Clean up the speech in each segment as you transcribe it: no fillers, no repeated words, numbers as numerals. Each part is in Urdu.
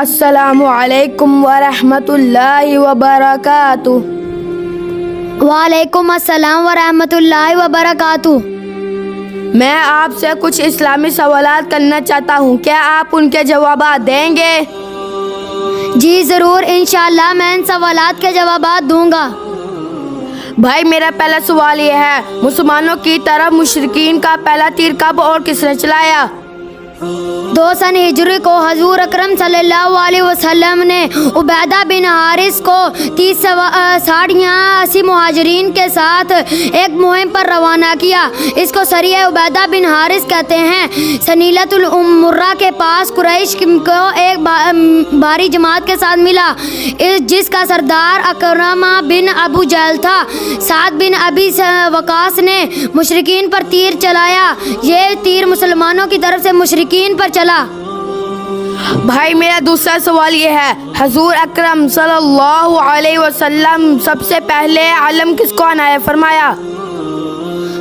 السلام علیکم ورحمۃ اللہ وبرکاتہ۔ وعلیکم السلام ورحمۃ اللہ وبرکاتہ۔ میں آپ سے کچھ اسلامی سوالات کرنا چاہتا ہوں، کیا آپ ان کے جوابات دیں گے؟ جی ضرور، انشاءاللہ میں ان سوالات کے جوابات دوں گا۔ بھائی میرا پہلا سوال یہ ہے، مسلمانوں کی طرف مشرکین کا پہلا تیر کب اور کس نے چلایا؟ 2 سن ہجری کو حضور اکرم صلی اللہ علیہ وسلم نے عبیدہ بن حارث کو 60 مہاجرین کے ساتھ ایک مہم پر روانہ کیا۔ اس کو سریہ عبیدہ بن حارث کہتے ہیں۔ سنیلۃ المرہ کے پاس قریش کو ایک بھاری جماعت کے ساتھ ملا، جس کا سردار اکرمہ بن ابو جہل تھا۔ سعد بن ابی وقاص نے مشرکین پر تیر چلایا، یہ تیر مسلمانوں کی طرف سے مشرکین پر چلا۔ بھائی میرا دوسرا سوال یہ ہے، حضور اکرم صلی اللہ علیہ وسلم سب سے پہلے علم کس کو عنایت فرمایا؟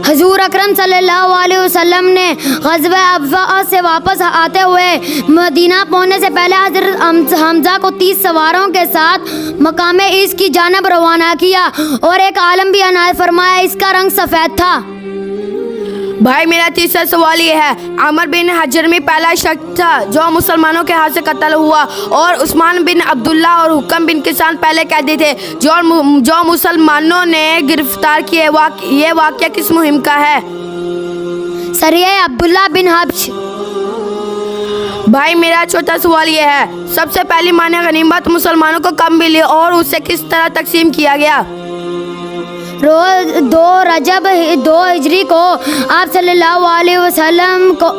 حضور اکرم صلی اللہ علیہ وسلم نے غزوہ ابواء سے واپس آتے ہوئے مدینہ پہنچنے سے پہلے حضرت حمزہ کو 30 سواروں کے ساتھ مقام عیس کی جانب روانہ کیا اور ایک عالم بھی عنایت فرمایا، اس کا رنگ سفید تھا۔ بھائی میرا تیسرا سوال یہ ہے، عمر بن حجرمی پہلا شخص تھا جو مسلمانوں کے ہاتھ سے قتل ہوا، اور عثمان بن عبداللہ اور حکم بن کسان پہلے قیدی تھے جو مسلمانوں نے گرفتار کیے۔ یہ واقعہ کس مہم کا ہے؟ سریہ عبداللہ بن حبش۔ بھائی میرا چوتھا سوال یہ ہے، سب سے پہلی مال غنیمت مسلمانوں کو کب ملی اور اسے کس طرح تقسیم کیا گیا؟ روز 2 رجب 2 ہجری کو آپ صلی اللہ علیہ وسلم کو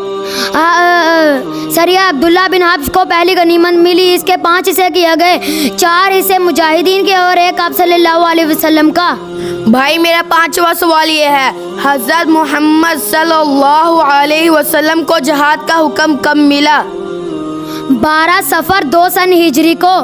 سریہ عبداللہ بن حبش کو پہلی غنیمت ملی۔ اس کے 5 حصے کیے گئے، 4 حصے مجاہدین کے اور 1 آپ صلی اللہ علیہ وسلم کا۔ بھائی میرا 5واں سوال یہ ہے، حضرت محمد صلی اللہ علیہ وسلم کو جہاد کا حکم کب ملا؟ 12 صفر 2 سن ہجری کو۔